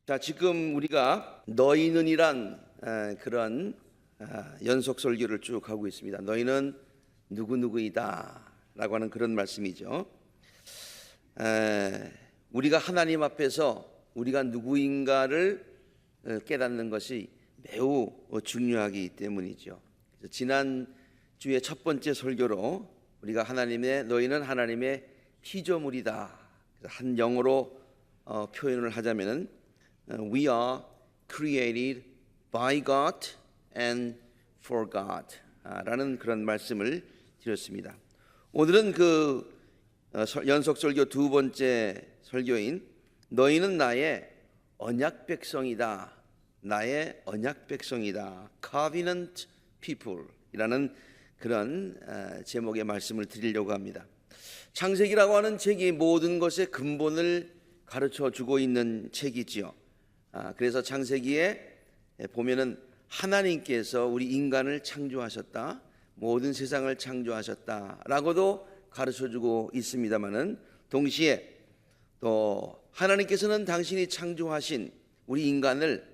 자, 지금 우리가 너희는이란 그런 연속 설교를 쭉 하고 있습니다. 너희는 누구누구이다 라고 하는 그런 말씀이죠. 우리가 하나님 앞에서 우리가 누구인가를 깨닫는 것이 매우 중요하기 때문이죠. 지난 주의 첫 번째 설교로 우리가 너희는 하나님의 피조물이다, 한 영어로 표현을 하자면은 We are created by God and for God 라는 그런 말씀을 드렸습니다. 오늘은 그 연속 설교 두 번째 설교인 너희는 나의 언약 백성이다, 나의 언약 백성이다, Covenant People 이라는 그런 제목의 말씀을 드리려고 합니다. 창세기라고 하는 책이 모든 것의 근본을 가르쳐 주고 있는 책이지요. 그래서 창세기에 보면은 하나님께서 우리 인간을 창조하셨다, 모든 세상을 창조하셨다라고도 가르쳐주고 있습니다만은 동시에 또 하나님께서는 당신이 창조하신 우리 인간을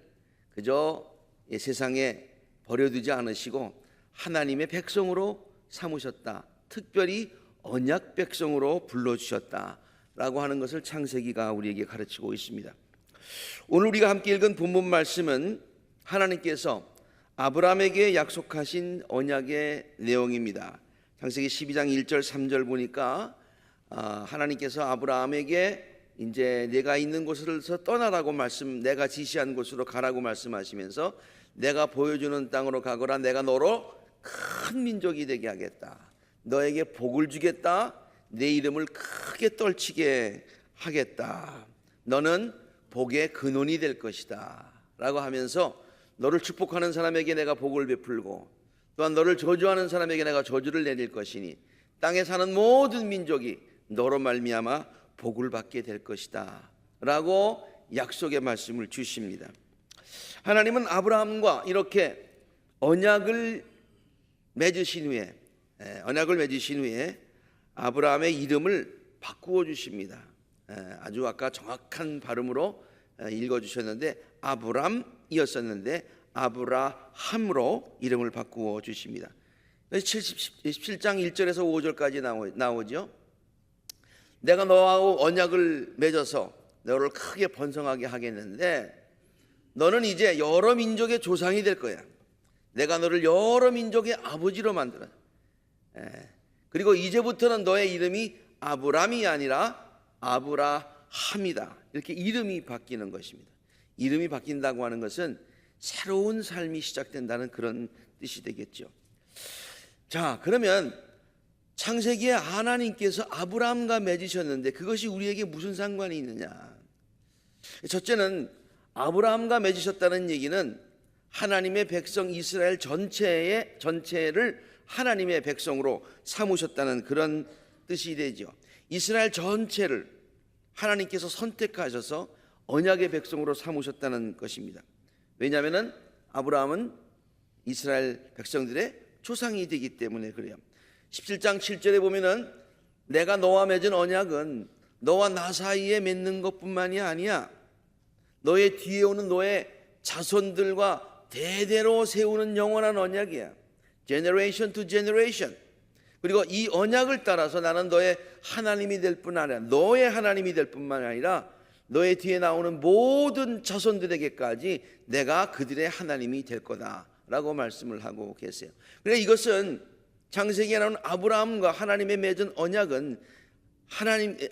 그저 세상에 버려두지 않으시고 하나님의 백성으로 삼으셨다, 특별히 언약 백성으로 불러주셨다라고 하는 것을 창세기가 우리에게 가르치고 있습니다. 오늘 우리가 함께 읽은 본문 말씀은 하나님께서 아브라함에게 약속하신 언약의 내용입니다. 창세기 12장 1절 3절 보니까 하나님께서 아브라함에게 이제 내가 있는 곳에서 떠나라고 내가 지시한 곳으로 가라고 말씀하시면서 내가 보여주는 땅으로 가거라, 내가 너로 큰 민족이 되게 하겠다, 너에게 복을 주겠다, 내 이름을 크게 떨치게 하겠다, 너는 복의 근원이 될 것이다 라고 하면서 너를 축복하는 사람에게 내가 복을 베풀고 또한 너를 저주하는 사람에게 내가 저주를 내릴 것이니 땅에 사는 모든 민족이 너로 말미암아 복을 받게 될 것이다 라고 약속의 말씀을 주십니다. 하나님은 아브라함과 이렇게 언약을 맺으신 후에 아브라함의 이름을 바꾸어 주십니다. 아주 아까 정확한 발음으로 읽어주셨는데 아브람이었었는데 아브라함으로 이름을 바꾸어 주십니다. 17장 1절에서 5절까지 나오죠. 내가 너하고 언약을 맺어서 너를 크게 번성하게 하겠는데 너는 이제 여러 민족의 조상이 될 거야. 내가 너를 여러 민족의 아버지로 만들어. 그리고 이제부터는 너의 이름이 아브람이 아니라 아브라함이다. 이렇게 이름이 바뀌는 것입니다. 이름이 바뀐다고 하는 것은 새로운 삶이 시작된다는 그런 뜻이 되겠죠. 자, 그러면 창세기에 하나님께서 아브라함과 맺으셨는데 그것이 우리에게 무슨 상관이 있느냐? 첫째는 아브라함과 맺으셨다는 얘기는 하나님의 백성 이스라엘 전체를 하나님의 백성으로 삼으셨다는 그런 뜻이 되죠. 이스라엘 전체를 하나님께서 선택하셔서 언약의 백성으로 삼으셨다는 것입니다. 왜냐하면 아브라함은 이스라엘 백성들의 조상이 되기 때문에 그래요. 17장 7절에 보면은 내가 너와 맺은 언약은 너와 나 사이에 맺는 것뿐만이 아니야, 너의 뒤에 오는 너의 자손들과 대대로 세우는 영원한 언약이야. Generation to generation. 그리고 이 언약을 따라서 나는 너의 하나님이 될 뿐 아니라 너의 하나님이 될 뿐만 아니라 너의 뒤에 나오는 모든 자손들에게까지 내가 그들의 하나님이 될 거다라고 말씀을 하고 계세요. 그러니까 이것은 창세기에 나오는 아브라함과 하나님의 맺은 언약은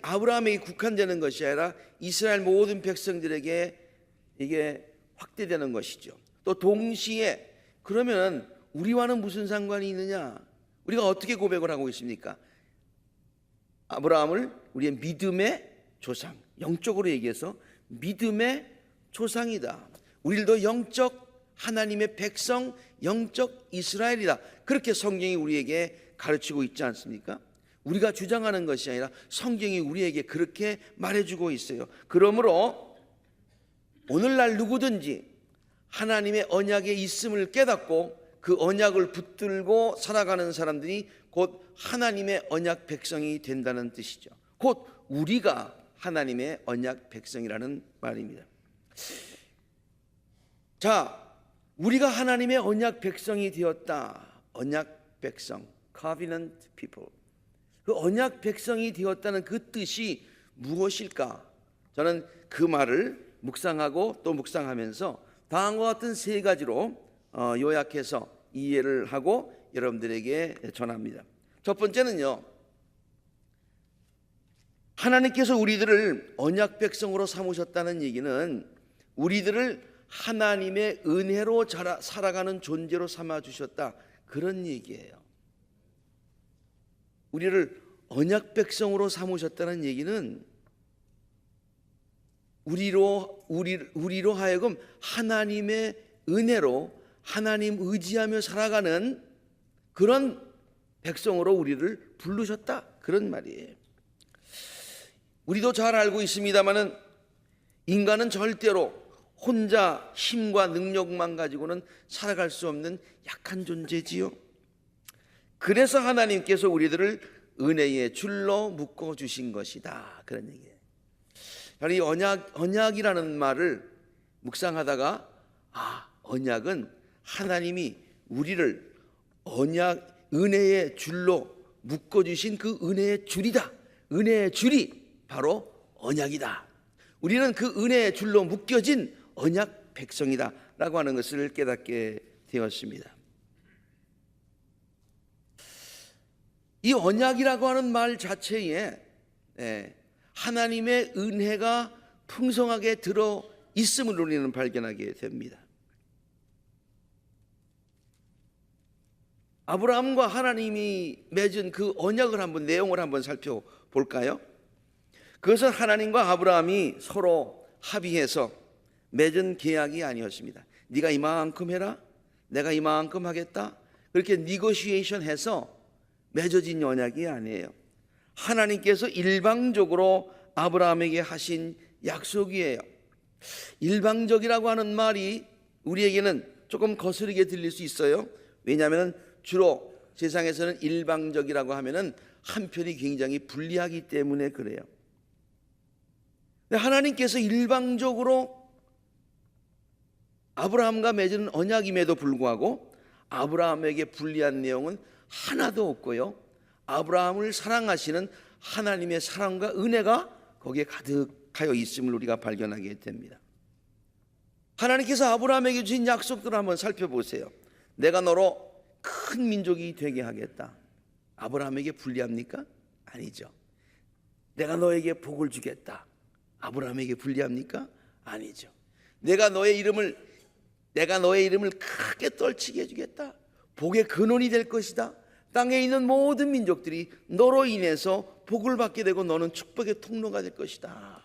아브라함에게 국한되는 것이 아니라 이스라엘 모든 백성들에게 이게 확대되는 것이죠. 또 동시에 그러면 우리와는 무슨 상관이 있느냐? 우리가 어떻게 고백을 하고 있습니까? 아브라함을 우리의 믿음의 조상, 영적으로 얘기해서 믿음의 조상이다. 우리도 영적 하나님의 백성, 영적 이스라엘이다. 그렇게 성경이 우리에게 가르치고 있지 않습니까? 우리가 주장하는 것이 아니라 성경이 우리에게 그렇게 말해주고 있어요. 그러므로 오늘날 누구든지 하나님의 언약에 있음을 깨닫고 그 언약을 붙들고 살아가는 사람들이 곧 하나님의 언약 백성이 된다는 뜻이죠. 곧 우리가 하나님의 언약 백성이라는 말입니다. 자, 우리가 하나님의 언약 백성이 되었다. 언약 백성, covenant people. 그 언약 백성이 되었다는 그 뜻이 무엇일까? 저는 그 말을 묵상하고 또 묵상하면서 다음과 같은 세 가지로 요약해서 이해를 하고 여러분들에게 전합니다. 첫 번째는요, 하나님께서 우리들을 언약 백성으로 삼으셨다는 얘기는 우리들을 하나님의 은혜로 살아가는 존재로 삼아주셨다, 그런 얘기예요. 우리를 언약 백성으로 삼으셨다는 얘기는 우리로 하여금 하나님의 은혜로 하나님 의지하며 살아가는 그런 백성으로 우리를 부르셨다, 그런 말이에요. 우리도 잘 알고 있습니다마는 인간은 절대로 혼자 힘과 능력만 가지고는 살아갈 수 없는 약한 존재지요. 그래서 하나님께서 우리들을 은혜의 줄로 묶어 주신 것이다, 그런 얘기예요. 이 언약이라는 말을 묵상하다가 언약은 하나님이 우리를 은혜의 줄로 묶어 주신 그 은혜의 줄이다. 은혜의 줄이 바로 언약이다. 우리는 그 은혜의 줄로 묶여진 언약 백성이다 라고 하는 것을 깨닫게 되었습니다. 이 언약이라고 하는 말 자체에 하나님의 은혜가 풍성하게 들어 있음을 우리는 발견하게 됩니다. 아브라함과 하나님이 맺은 그 언약을 내용을 한번 살펴볼까요? 그것은 하나님과 아브라함이 서로 합의해서 맺은 계약이 아니었습니다. 네가 이만큼 해라, 내가 이만큼 하겠다, 그렇게 니고시에이션 해서 맺어진 언약이 아니에요. 하나님께서 일방적으로 아브라함에게 하신 약속이에요. 일방적이라고 하는 말이 우리에게는 조금 거스르게 들릴 수 있어요. 왜냐하면 주로 세상에서는 일방적이라고 하면은 한편이 굉장히 불리하기 때문에 그래요. 하나님께서 일방적으로 아브라함과 맺은 언약임에도 불구하고 아브라함에게 불리한 내용은 하나도 없고요, 아브라함을 사랑하시는 하나님의 사랑과 은혜가 거기에 가득하여 있음을 우리가 발견하게 됩니다. 하나님께서 아브라함에게 주신 약속들을 한번 살펴보세요. 내가 너로 큰 민족이 되게 하겠다. 아브라함에게 불리합니까? 아니죠. 내가 너에게 복을 주겠다. 아브라함에게 불리합니까? 아니죠. 내가 너의 이름을 크게 떨치게 해주겠다. 복의 근원이 될 것이다. 땅에 있는 모든 민족들이 너로 인해서 복을 받게 되고 너는 축복의 통로가 될 것이다.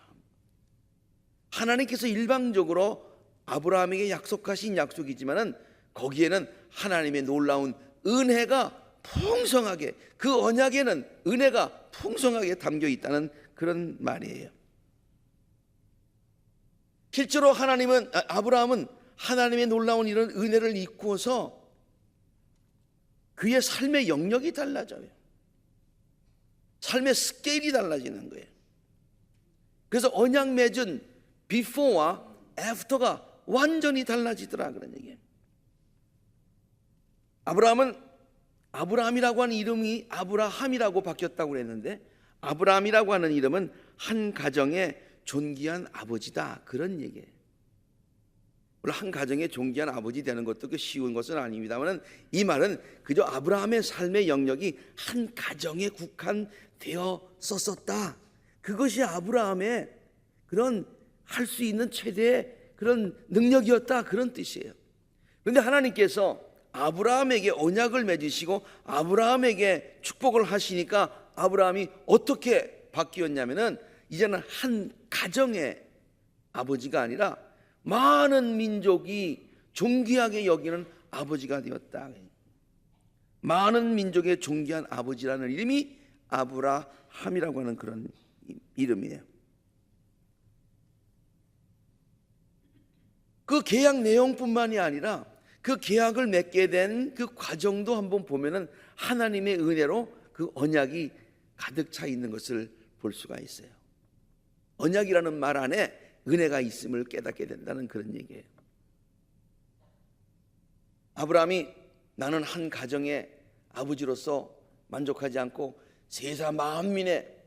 하나님께서 일방적으로 아브라함에게 약속하신 약속이지만은 거기에는 하나님의 놀라운 은혜가 풍성하게, 그 언약에는 은혜가 풍성하게 담겨 있다는 그런 말이에요. 실제로 아브라함은 하나님의 놀라운 이런 은혜를 잊고서 그의 삶의 영역이 달라져요. 삶의 스케일이 달라지는 거예요. 그래서 언약 맺은 before와 after가 완전히 달라지더라, 그런 얘기예요. 아브라함이라고 하는 이름이 아브라함이라고 바뀌었다고 그랬는데, 아브라함이라고 하는 이름은 한 가정의 존귀한 아버지다, 그런 얘기예요. 물론 한 가정의 존귀한 아버지 되는 것도 쉬운 것은 아닙니다만, 이 말은 그저 아브라함의 삶의 영역이 한 가정에 국한되었었다. 그것이 아브라함의 그런 할 수 있는 최대의 그런 능력이었다, 그런 뜻이에요. 그런데 하나님께서 아브라함에게 언약을 맺으시고 아브라함에게 축복을 하시니까 아브라함이 어떻게 바뀌었냐면은 이제는 한 가정의 아버지가 아니라 많은 민족이 존귀하게 여기는 아버지가 되었다. 많은 민족의 존귀한 아버지라는 이름이 아브라함이라고 하는 그런 이름이에요. 그 계약 내용뿐만이 아니라 그 계약을 맺게 된 그 과정도 한번 보면은 하나님의 은혜로 그 언약이 가득 차 있는 것을 볼 수가 있어요. 언약이라는 말 안에 은혜가 있음을 깨닫게 된다는 그런 얘기예요. 아브라함이 나는 한 가정의 아버지로서 만족하지 않고 세상 만민의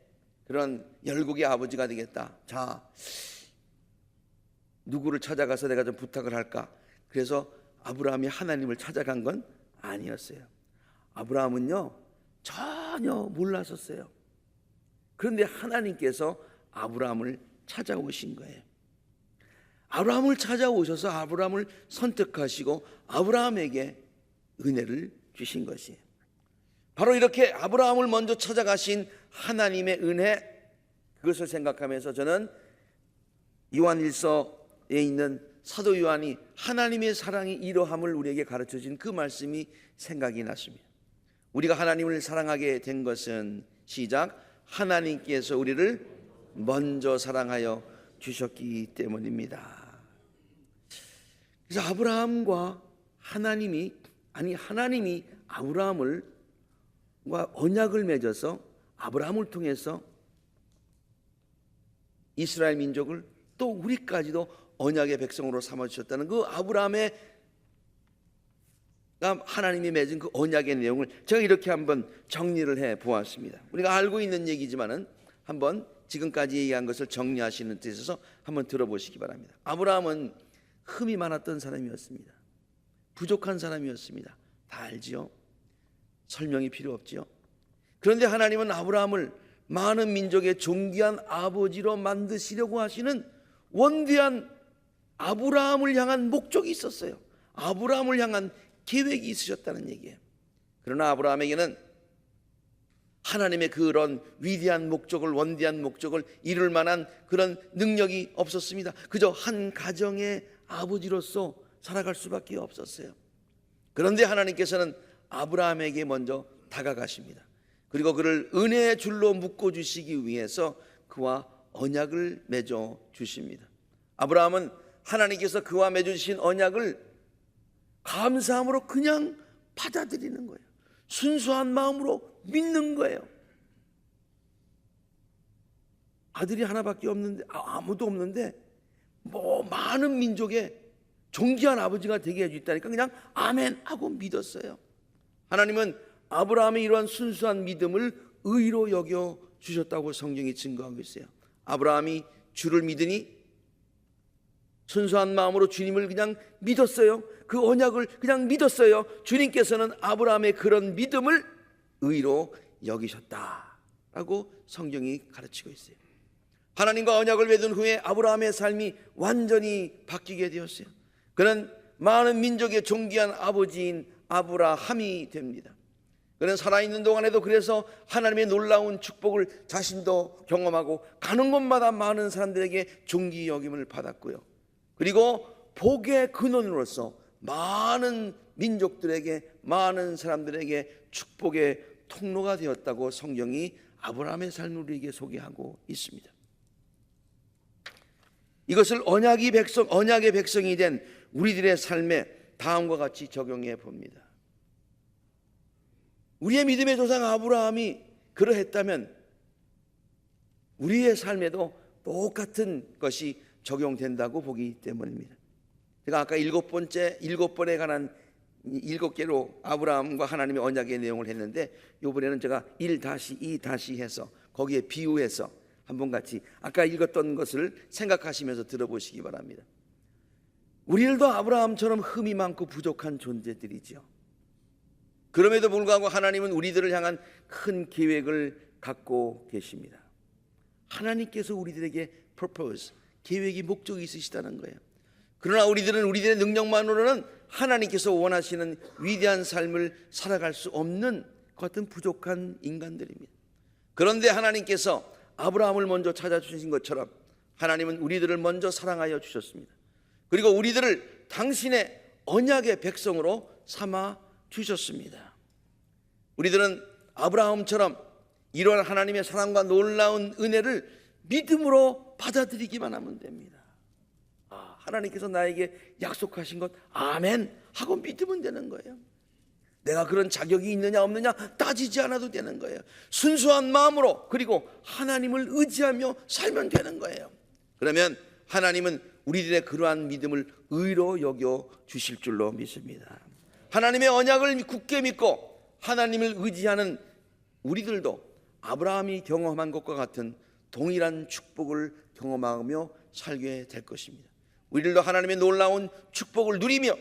그런 열국의 아버지가 되겠다. 자, 누구를 찾아가서 내가 좀 부탁을 할까? 그래서 아브라함이 하나님을 찾아간 건 아니었어요. 아브라함은요 전혀 몰랐었어요. 그런데 하나님께서 아브라함을 찾아오신 거예요. 아브라함을 찾아오셔서 아브라함을 선택하시고 아브라함에게 은혜를 주신 것이에요. 바로 이렇게 아브라함을 먼저 찾아가신 하나님의 은혜, 그것을 생각하면서 저는 요한일서에 있는 사도 요한이 하나님의 사랑이 이러함을 우리에게 가르쳐준 그 말씀이 생각이 났습니다. 우리가 하나님을 사랑하게 된 것은 시작, 하나님께서 우리를 먼저 사랑하여 주셨기 때문입니다. 그래서 아브라함과 하나님이 아브라함과 언약을 맺어서 아브라함을 통해서 이스라엘 민족을 또 우리까지도 언약의 백성으로 삼아주셨다는 그 아브라함의 하나님이 맺은 그 언약의 내용을 제가 이렇게 한번 정리를 해 보았습니다. 우리가 알고 있는 얘기지만은 한번 지금까지 얘기한 것을 정리하시는 데 있어서 한번 들어보시기 바랍니다. 아브라함은 흠이 많았던 사람이었습니다. 부족한 사람이었습니다. 다 알지요? 설명이 필요 없지요? 그런데 하나님은 아브라함을 많은 민족의 존귀한 아버지로 만드시려고 하시는 원대한 아브라함을 향한 목적이 있었어요. 아브라함을 향한 계획이 있으셨다는 얘기예요. 그러나 아브라함에게는 하나님의 그런 위대한 목적을, 원대한 목적을 이룰 만한 그런 능력이 없었습니다. 그저 한 가정의 아버지로서 살아갈 수밖에 없었어요. 그런데 하나님께서는 아브라함에게 먼저 다가가십니다. 그리고 그를 은혜의 줄로 묶어주시기 위해서 그와 언약을 맺어 주십니다. 아브라함은 하나님께서 그와 맺어주신 언약을 감사함으로 그냥 받아들이는 거예요. 순수한 마음으로 믿는 거예요. 아들이 하나밖에 없는데, 아무도 없는데 많은 민족의 존귀한 아버지가 되게 해주겠다니까 그냥 아멘 하고 믿었어요. 하나님은 아브라함의 이러한 순수한 믿음을 의로 여겨 주셨다고 성경이 증거하고 있어요. 아브라함이 주를 믿으니 순수한 마음으로 주님을 그냥 믿었어요. 그 언약을 그냥 믿었어요. 주님께서는 아브라함의 그런 믿음을 의로 여기셨다라고 성경이 가르치고 있어요. 하나님과 언약을 맺은 후에 아브라함의 삶이 완전히 바뀌게 되었어요. 그는 많은 민족의 존귀한 아버지인 아브라함이 됩니다. 그는 살아있는 동안에도 그래서 하나님의 놀라운 축복을 자신도 경험하고 가는 곳마다 많은 사람들에게 존귀 여김을 받았고요. 그리고 복의 근원으로서 많은 민족들에게, 많은 사람들에게 축복의 통로가 되었다고 성경이 아브라함의 삶을 우리에게 소개하고 있습니다. 이것을 언약의 백성이 된 우리들의 삶에 다음과 같이 적용해 봅니다. 우리의 믿음의 조상 아브라함이 그러했다면 우리의 삶에도 똑같은 것이 적용된다고 보기 때문입니다. 제가 아까 7번에 관한 7개로 아브라함과 하나님의 언약의 내용을 했는데, 이번에는 제가 1-2 해서 거기에 비유해서 한번 같이 아까 읽었던 것을 생각하시면서 들어보시기 바랍니다. 우리들도 아브라함처럼 흠이 많고 부족한 존재들이죠. 그럼에도 불구하고 하나님은 우리들을 향한 큰 계획을 갖고 계십니다. 하나님께서 우리들에게 purpose, 계획이, 목적이 있으시다는 거예요. 그러나 우리들은 우리들의 능력만으로는 하나님께서 원하시는 위대한 삶을 살아갈 수 없는 같은 부족한 인간들입니다. 그런데 하나님께서 아브라함을 먼저 찾아주신 것처럼 하나님은 우리들을 먼저 사랑하여 주셨습니다. 그리고 우리들을 당신의 언약의 백성으로 삼아 주셨습니다. 우리들은 아브라함처럼 이러한 하나님의 사랑과 놀라운 은혜를 믿음으로 받아들이기만 하면 됩니다. 하나님께서 나에게 약속하신 것 아멘 하고 믿으면 되는 거예요. 내가 그런 자격이 있느냐 없느냐 따지지 않아도 되는 거예요. 순수한 마음으로, 그리고 하나님을 의지하며 살면 되는 거예요. 그러면 하나님은 우리들의 그러한 믿음을 의로 여겨 주실 줄로 믿습니다. 하나님의 언약을 굳게 믿고 하나님을 의지하는 우리들도 아브라함이 경험한 것과 같은 동일한 축복을 경험하며 살게 될 것입니다. 우리들도 하나님의 놀라운 축복을 누리며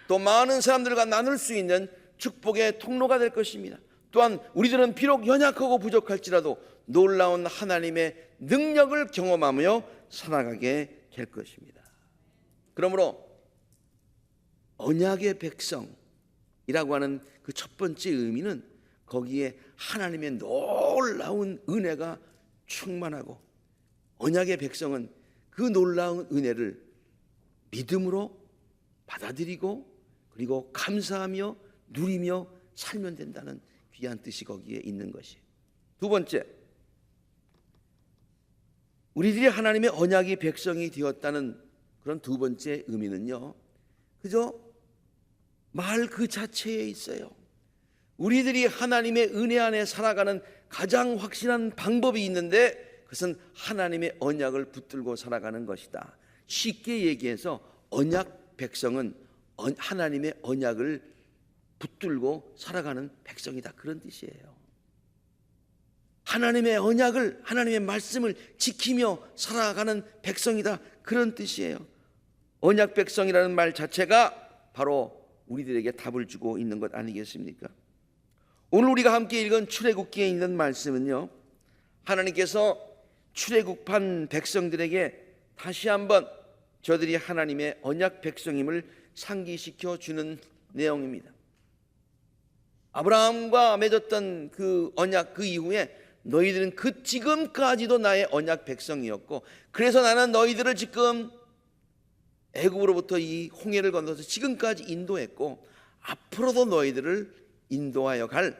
또 많은 사람들과 나눌 수 있는 축복의 통로가 될 것입니다. 또한 우리들은 비록 연약하고 부족할지라도 놀라운 하나님의 능력을 경험하며 살아가게 될 것입니다. 그러므로 언약의 백성이라고 하는 그 첫 번째 의미는 거기에 하나님의 놀라운 은혜가 충만하고, 언약의 백성은 그 놀라운 은혜를 믿음으로 받아들이고 그리고 감사하며 누리며 살면 된다는 귀한 뜻이 거기에 있는 것이에요. 두 번째, 우리들이 하나님의 언약의 백성이 되었다는 그런 두 번째 의미는요, 그저 말 그 자체에 있어요. 우리들이 하나님의 은혜 안에 살아가는 가장 확실한 방법이 있는데 그것은 하나님의 언약을 붙들고 살아가는 것이다. 쉽게 얘기해서 언약 백성은 하나님의 언약을 붙들고 살아가는 백성이다, 그런 뜻이에요. 하나님의 언약을, 하나님의 말씀을 지키며 살아가는 백성이다, 그런 뜻이에요. 언약 백성이라는 말 자체가 바로 우리들에게 답을 주고 있는 것 아니겠습니까? 오늘 우리가 함께 읽은 출애굽기에 있는 말씀은요, 하나님께서 출애굽한 백성들에게 다시 한번 저들이 하나님의 언약 백성임을 상기시켜 주는 내용입니다. 아브라함과 맺었던 그 언약 그 이후에 너희들은 그 지금까지도 나의 언약 백성이었고, 그래서 나는 너희들을 지금 애굽으로부터 이 홍해를 건너서 지금까지 인도했고, 앞으로도 너희들을 인도하여 갈,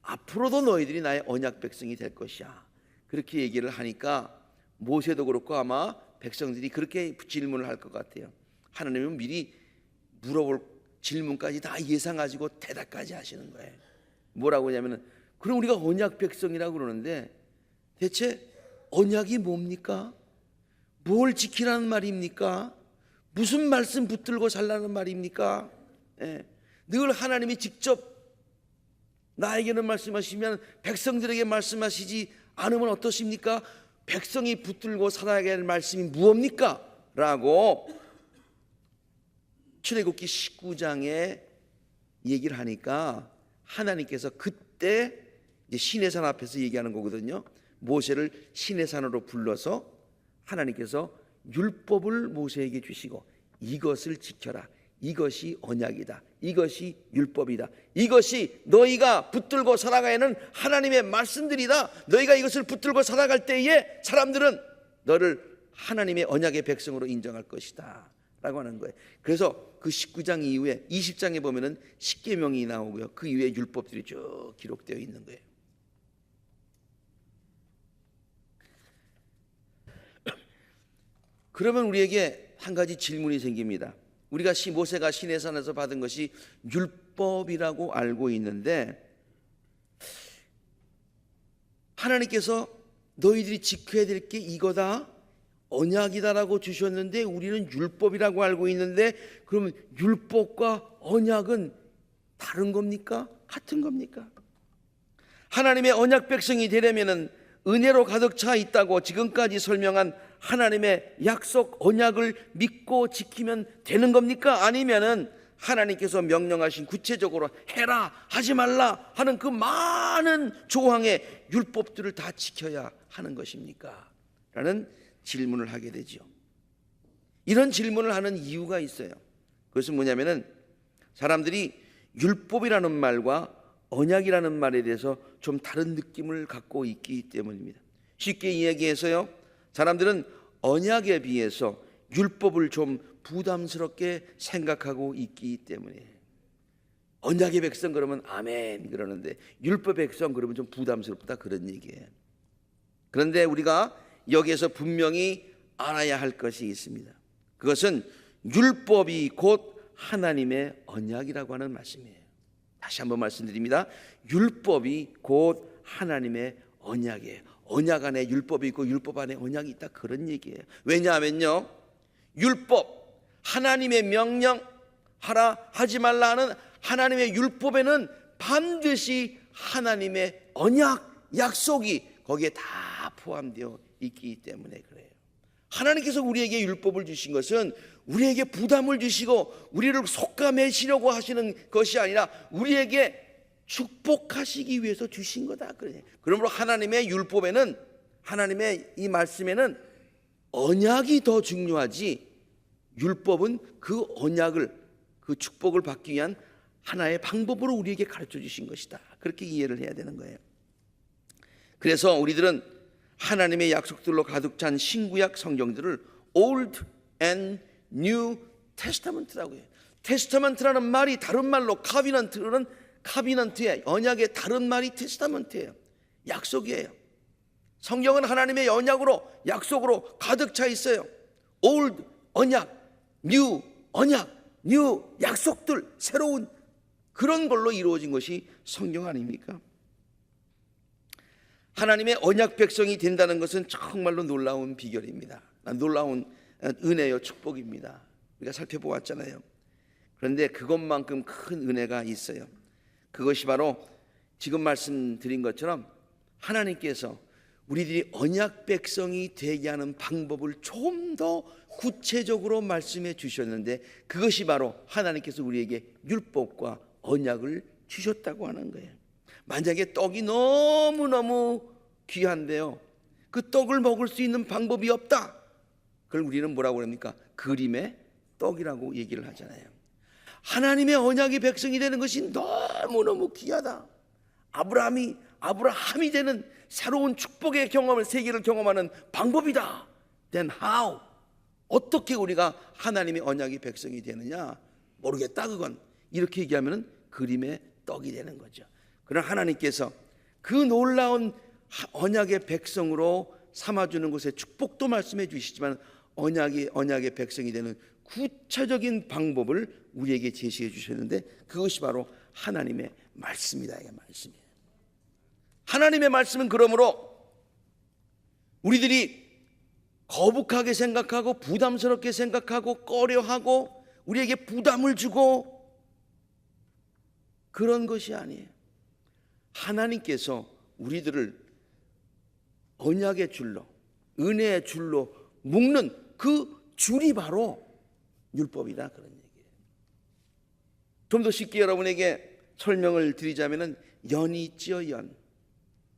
앞으로도 너희들이 나의 언약 백성이 될 것이야. 그렇게 얘기를 하니까 모세도 그렇고 아마 백성들이 그렇게 질문을 할 것 같아요. 하나님은 미리 물어볼 질문까지 다 예상하시고 대답까지 하시는 거예요. 뭐라고 하냐면은, 그럼 우리가 언약 백성이라고 그러는데 대체 언약이 뭡니까? 뭘 지키라는 말입니까? 무슨 말씀 붙들고 살라는 말입니까? 늘 하나님이 직접 나에게는 말씀하시면 백성들에게 말씀하시지 않으면 어떠십니까? 백성이 붙들고 살아야 할 말씀이 무엇입니까? 라고 출애굽기 19장에 얘기를 하니까 하나님께서 그때 이제 시내산 앞에서 얘기하는 거거든요. 모세를 시내산으로 불러서 하나님께서 율법을 모세에게 주시고, 이것을 지켜라, 이것이 언약이다, 이것이 율법이다, 이것이 너희가 붙들고 살아가야 하는 하나님의 말씀들이다. 너희가 이것을 붙들고 살아갈 때에 사람들은 너를 하나님의 언약의 백성으로 인정할 것이다 라고 하는 거예요. 그래서 그 19장 이후에 20장에 보면은 십계명이 나오고요, 그 이후에 율법들이 쭉 기록되어 있는 거예요. 그러면 우리에게 한 가지 질문이 생깁니다. 우리가 모세가 시내산에서 받은 것이 율법이라고 알고 있는데, 하나님께서 너희들이 지켜야 될 게 이거다, 언약이다라고 주셨는데 우리는 율법이라고 알고 있는데, 그러면 율법과 언약은 다른 겁니까? 같은 겁니까? 하나님의 언약 백성이 되려면은 은혜로 가득 차 있다고 지금까지 설명한 하나님의 약속 언약을 믿고 지키면 되는 겁니까? 아니면은 하나님께서 명령하신 구체적으로 해라, 하지 말라 하는 그 많은 조항의 율법들을 다 지켜야 하는 것입니까? 라는 질문을 하게 되죠. 이런 질문을 하는 이유가 있어요. 그것은 뭐냐면은 사람들이 율법이라는 말과 언약이라는 말에 대해서 좀 다른 느낌을 갖고 있기 때문입니다. 쉽게 이야기해서요, 사람들은 언약에 비해서 율법을 좀 부담스럽게 생각하고 있기 때문에, 언약의 백성 그러면 아멘 그러는데 율법의 백성 그러면 좀 부담스럽다, 그런 얘기예요. 그런데 우리가 여기에서 분명히 알아야 할 것이 있습니다. 그것은 율법이 곧 하나님의 언약이라고 하는 말씀이에요. 다시 한번 말씀드립니다. 율법이 곧 하나님의 언약이에요. 언약 안에 율법이 있고 율법 안에 언약이 있다, 그런 얘기예요. 왜냐하면요, 율법, 하나님의 명령, 하라 하지 말라 하는 하나님의 율법에는 반드시 하나님의 언약, 약속이 거기에 다 포함되어 있기 때문에 그래요. 하나님께서 우리에게 율법을 주신 것은 우리에게 부담을 주시고 우리를 속감해시려고 하시는 것이 아니라 우리에게 축복하시기 위해서 주신 거다. 그러므로 하나님의 율법에는, 하나님의 이 말씀에는 언약이 더 중요하지, 율법은 그 언약을, 그 축복을 받기 위한 하나의 방법으로 우리에게 가르쳐 주신 것이다. 그렇게 이해를 해야 되는 거예요. 그래서 우리들은 하나님의 약속들로 가득 찬 신구약 성경들을 Old and New Testament라고 해요. 테스타먼트라는 말이 다른 말로 카비넌트의 언약의 다른 말이 테스타먼트예요. 약속이에요. 성경은 하나님의 언약으로, 약속으로 가득 차 있어요. Old 언약, New 언약, New 약속들, 새로운 그런 걸로 이루어진 것이 성경 아닙니까? 하나님의 언약 백성이 된다는 것은 정말로 놀라운 비결입니다. 놀라운 은혜요, 축복입니다. 우리가 살펴보았잖아요. 그런데 그것만큼 큰 은혜가 있어요. 그것이 바로 지금 말씀드린 것처럼 하나님께서 우리들이 언약 백성이 되게 하는 방법을 좀 더 구체적으로 말씀해 주셨는데, 그것이 바로 하나님께서 우리에게 율법과 언약을 주셨다고 하는 거예요. 만약에 떡이 너무너무 귀한데요, 그 떡을 먹을 수 있는 방법이 없다, 그걸 우리는 뭐라고 합니까? 그림의 떡이라고 얘기를 하잖아요. 하나님의 언약의 백성이 되는 것이 너무너무 귀하다. 아브라함이 되는 새로운 축복의 경험을, 세계를 경험하는 방법이다. Then how? 어떻게 우리가 하나님의 언약의 백성이 되느냐? 모르겠다. 그건 이렇게 얘기하면 그림의 떡이 되는 거죠. 그러나 하나님께서 그 놀라운 언약의 백성으로 삼아주는 것의 축복도 말씀해 주시지만, 언약의 백성이 되는 구체적인 방법을 우리에게 제시해 주셨는데, 그것이 바로 하나님의 말씀이다. 이게 말씀이에요. 하나님의 말씀은 그러므로 우리들이 거북하게 생각하고 부담스럽게 생각하고 꺼려하고 우리에게 부담을 주고 그런 것이 아니에요. 하나님께서 우리들을 언약의 줄로, 은혜의 줄로 묶는 그 줄이 바로 율법이다, 그런 얘기예요. 좀 더 쉽게 여러분에게 설명을 드리자면은, 연이 있지요, 연.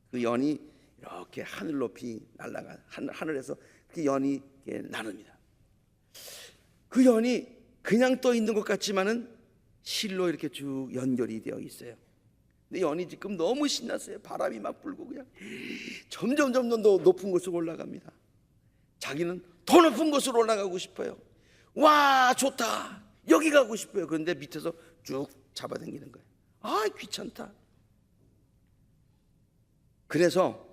그 연이 이렇게 하늘 높이 날아가, 하늘에서 그 연이 나눕니다. 그 연이 그냥 떠 있는 것 같지만은 실로 이렇게 쭉 연결이 되어 있어요. 근데 연이 지금 너무 신났어요. 바람이 막 불고 그냥 점점 더 높은 곳으로 올라갑니다. 자기는 더 높은 곳으로 올라가고 싶어요. 와, 좋다, 여기 가고 싶어요. 그런데 밑에서 쭉 잡아당기는 거예요. 아, 귀찮다. 그래서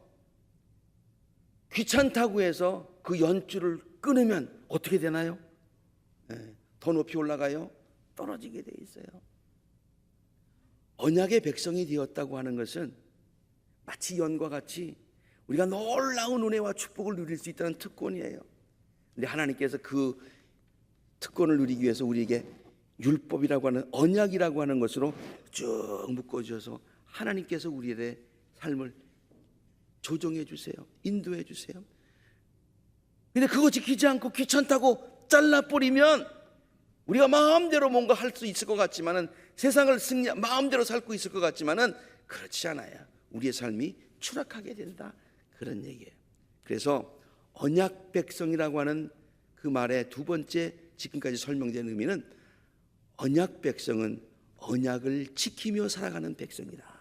귀찮다고 해서 그 연줄을 끊으면 어떻게 되나요? 더 높이 올라가요? 떨어지게 돼 있어요. 언약의 백성이 되었다고 하는 것은 마치 연과 같이 우리가 놀라운 은혜와 축복을 누릴 수 있다는 특권이에요. 근데 하나님께서 그 특권을 누리기 위해서 우리에게 율법이라고 하는, 언약이라고 하는 것으로 쭉 묶어주셔서 하나님께서 우리의 삶을 조정해 주세요. 인도해 주세요. 근데 그거 지키지 않고 귀찮다고 잘라버리면 우리가 마음대로 뭔가 할 수 있을 것 같지만은, 세상을 마음대로 살고 있을 것 같지만은 그렇지 않아요. 우리의 삶이 추락하게 된다, 그런 얘기예요. 그래서 언약 백성이라고 하는 그 말의 두 번째 지금까지 설명된 의미는, 언약 백성은 언약을 지키며 살아가는 백성이다.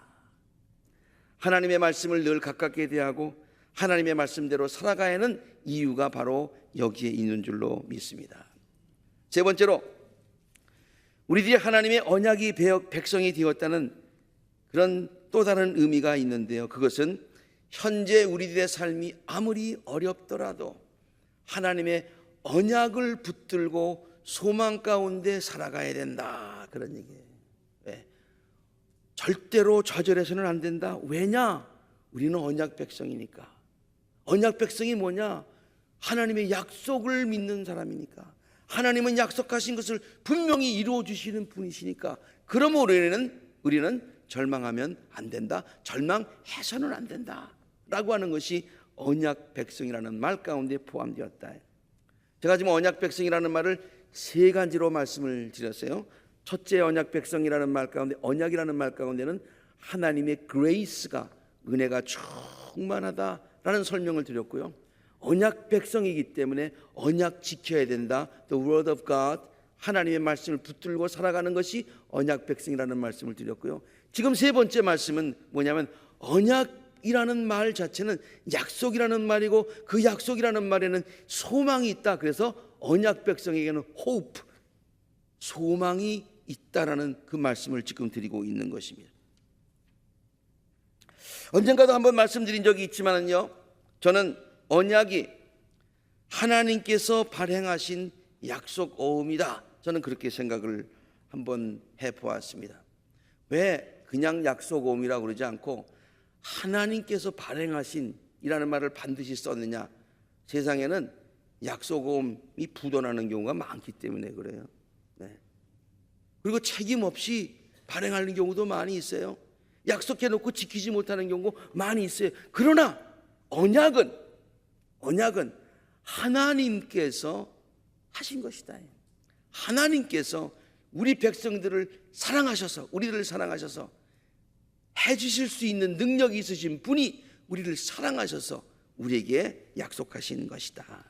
하나님의 말씀을 늘 가깝게 대하고 하나님의 말씀대로 살아가야 하는 이유가 바로 여기에 있는 줄로 믿습니다. 세 번째로, 우리들이 하나님의 언약이 백성이 되었다는 그런 또 다른 의미가 있는데요, 그것은 현재 우리들의 삶이 아무리 어렵더라도 하나님의 언약을 붙들고 소망 가운데 살아가야 된다, 그런 얘기예요. 왜? 절대로 좌절해서는 안 된다. 왜냐? 우리는 언약 백성이니까. 언약 백성이 뭐냐? 하나님의 약속을 믿는 사람이니까. 하나님은 약속하신 것을 분명히 이루어 주시는 분이시니까 그러므로 우리는 절망하면 안 된다, 절망해서는 안 된다 라고 하는 것이 언약 백성이라는 말 가운데 포함되었다. 제가 지금 언약 백성이라는 말을 세 가지로 말씀을 드렸어요. 첫째, 언약 백성이라는 말 가운데, 언약이라는 말 가운데는 하나님의 그레이스가, 은혜가 충만하다라는 설명을 드렸고요. 언약 백성이기 때문에 언약 지켜야 된다, The Word of God, 하나님의 말씀을 붙들고 살아가는 것이 언약 백성이라는 말씀을 드렸고요. 지금 세 번째 말씀은 뭐냐면, 언약이라는 말 자체는 약속이라는 말이고 그 약속이라는 말에는 소망이 있다. 그래서 언약 백성에게는 hope, 소망이 있다라는 그 말씀을 지금 드리고 있는 것입니다. 언젠가도 한번 말씀드린 적이 있지만요, 저는 언약이 하나님께서 발행하신 약속 어음이다, 저는 그렇게 생각을 한번 해보았습니다. 왜 그냥 약속 어음이라고 그러지 않고 하나님께서 발행하신 이라는 말을 반드시 썼느냐? 세상에는 약속 어음이 부도나는 경우가 많기 때문에 그래요. 네. 그리고 책임 없이 발행하는 경우도 많이 있어요. 약속해놓고 지키지 못하는 경우가 많이 있어요. 그러나 언약은 하나님께서 하신 것이다. 하나님께서 우리 백성들을 사랑하셔서, 우리를 사랑하셔서 해주실 수 있는 능력이 있으신 분이 우리를 사랑하셔서 우리에게 약속하신 것이다.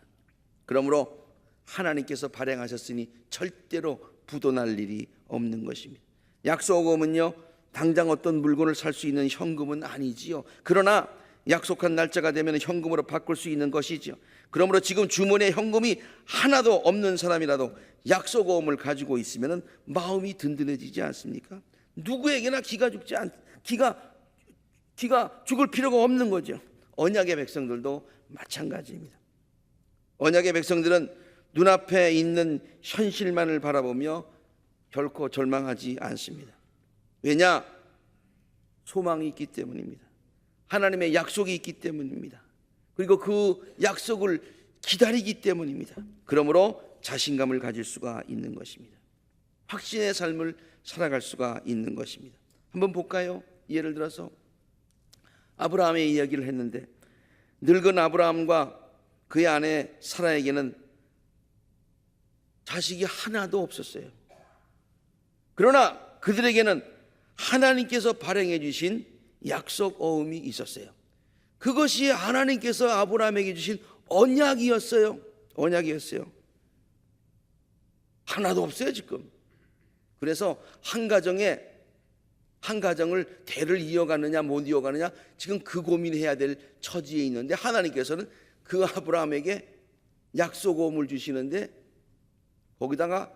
그러므로 하나님께서 발행하셨으니 절대로 부도날 일이 없는 것입니다. 약속음은요, 당장 어떤 물건을 살 수 있는 현금은 아니지요. 그러나 약속한 날짜가 되면 현금으로 바꿀 수 있는 것이지요. 그러므로 지금 주머니에 현금이 하나도 없는 사람이라도 약속어음을 가지고 있으면 마음이 든든해지지 않습니까? 누구에게나 기가 죽을 필요가 없는 거죠. 언약의 백성들도 마찬가지입니다. 언약의 백성들은 눈앞에 있는 현실만을 바라보며 결코 절망하지 않습니다. 왜냐? 소망이 있기 때문입니다. 하나님의 약속이 있기 때문입니다. 그리고 그 약속을 기다리기 때문입니다. 그러므로 자신감을 가질 수가 있는 것입니다. 확신의 삶을 살아갈 수가 있는 것입니다. 한번 볼까요? 예를 들어서 아브라함의 이야기를 했는데, 늙은 아브라함과 그의 아내 사라에게는 자식이 하나도 없었어요. 그러나 그들에게는 하나님께서 발행해 주신 약속 어음이 있었어요. 그것이 하나님께서 아브라함에게 주신 언약이었어요. 하나도 없어요 지금. 그래서 한 가정을 대를 이어가느냐 못 이어가느냐, 지금 그 고민해야 될 처지에 있는데, 하나님께서는 그 아브라함에게 약속어음을 주시는데 거기다가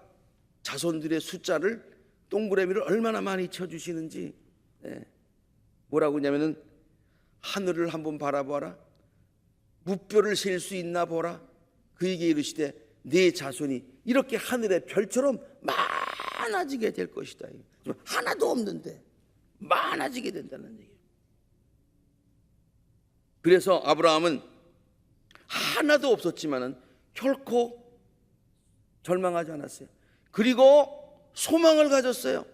자손들의 숫자를, 동그라미를 얼마나 많이 쳐주시는지, 뭐라고 하냐면은 하늘을 한번 바라보아라, 무뼈를 셀 수 있나 보라, 그에게 이르시되 네 자손이 이렇게 하늘의 별처럼 많아지게 될 것이다. 하나도 없는데 많아지게 된다는 얘기예요. 그래서 아브라함은 하나도 없었지만은 결코 절망하지 않았어요. 그리고 소망을 가졌어요.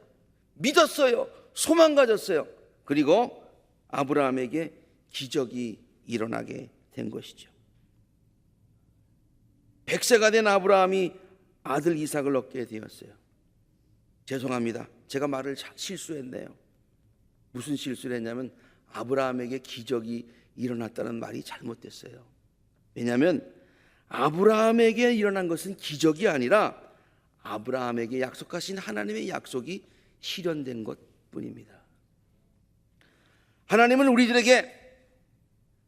믿었어요. 소망 가졌어요. 그리고 아브라함에게 기적이 일어나게 된 것이죠. 100세가 된 아브라함이 아들 이삭을 얻게 되었어요. 죄송합니다. 제가 말을 실수했네요. 무슨 실수를 했냐면 아브라함에게 기적이 일어났다는 말이 잘못됐어요. 왜냐하면 아브라함에게 일어난 것은 기적이 아니라 아브라함에게 약속하신 하나님의 약속이 실현된 것뿐입니다. 하나님은 우리들에게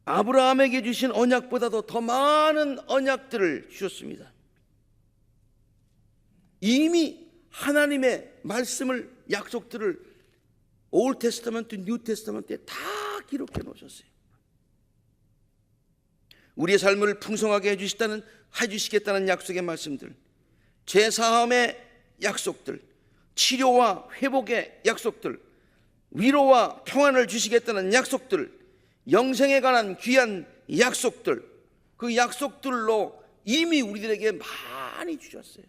아브라함에게 주신 언약보다도 더 많은 언약들을 주셨습니다. 이미 하나님의 말씀을, 약속들을 올 테스터먼트, 뉴 테스터먼트에 다 기록해 놓으셨어요. 우리의 삶을 풍성하게 해주시겠다는 약속의 말씀들, 죄사함의 약속들, 치료와 회복의 약속들, 위로와 평안을 주시겠다는 약속들, 영생에 관한 귀한 약속들, 그 약속들로 이미 우리들에게 많이 주셨어요.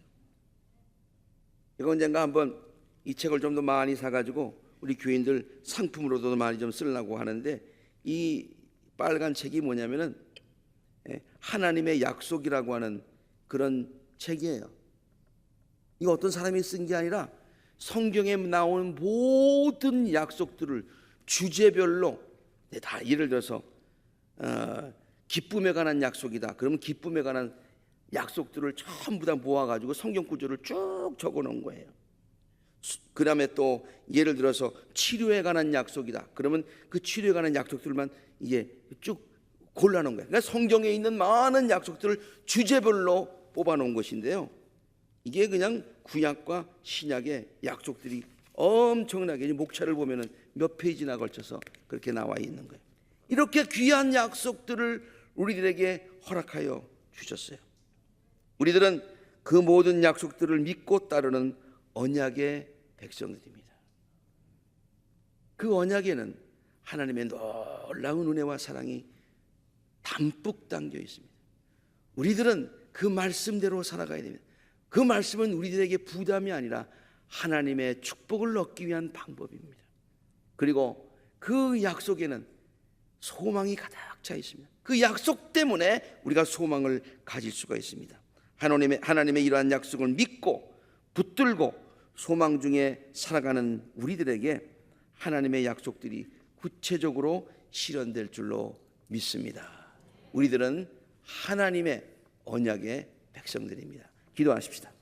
이거 언젠가 한번 이 책을 좀 더 많이 사가지고 우리 교인들 상품으로도 많이 좀 쓰려고 하는데, 이 빨간 책이 뭐냐면은 하나님의 약속이라고 하는 그런 책이에요. 이거 어떤 사람이 쓴 게 아니라 성경에 나오는 모든 약속들을 주제별로, 다 예를 들어서 기쁨에 관한 약속이다. 그러면 기쁨에 관한 약속들을 전부 다 모아가지고 성경 구절을 쭉 적어놓은 거예요. 그 다음에 또 예를 들어서 치료에 관한 약속이다. 그러면 그 치료에 관한 약속들만 이게 쭉 골라놓은 거예요. 그러니까 성경에 있는 많은 약속들을 주제별로 뽑아놓은 것인데요, 이게 그냥 구약과 신약의 약속들이 엄청나게, 목차를 보면은 몇 페이지나 걸쳐서 그렇게 나와 있는 거예요. 이렇게 귀한 약속들을 우리들에게 허락하여 주셨어요. 우리들은 그 모든 약속들을 믿고 따르는 언약의 백성들입니다. 그 언약에는 하나님의 놀라운 은혜와 사랑이 담뿍 담겨 있습니다. 우리들은 그 말씀대로 살아가야 됩니다. 그 말씀은 우리들에게 부담이 아니라 하나님의 축복을 얻기 위한 방법입니다. 그리고 그 약속에는 소망이 가득 차 있습니다. 그 약속 때문에 우리가 소망을 가질 수가 있습니다. 하나님의 이러한 약속을 믿고 붙들고 소망 중에 살아가는 우리들에게 하나님의 약속들이 구체적으로 실현될 줄로 믿습니다. 우리들은 하나님의 언약의 백성들입니다. 기도하십시다.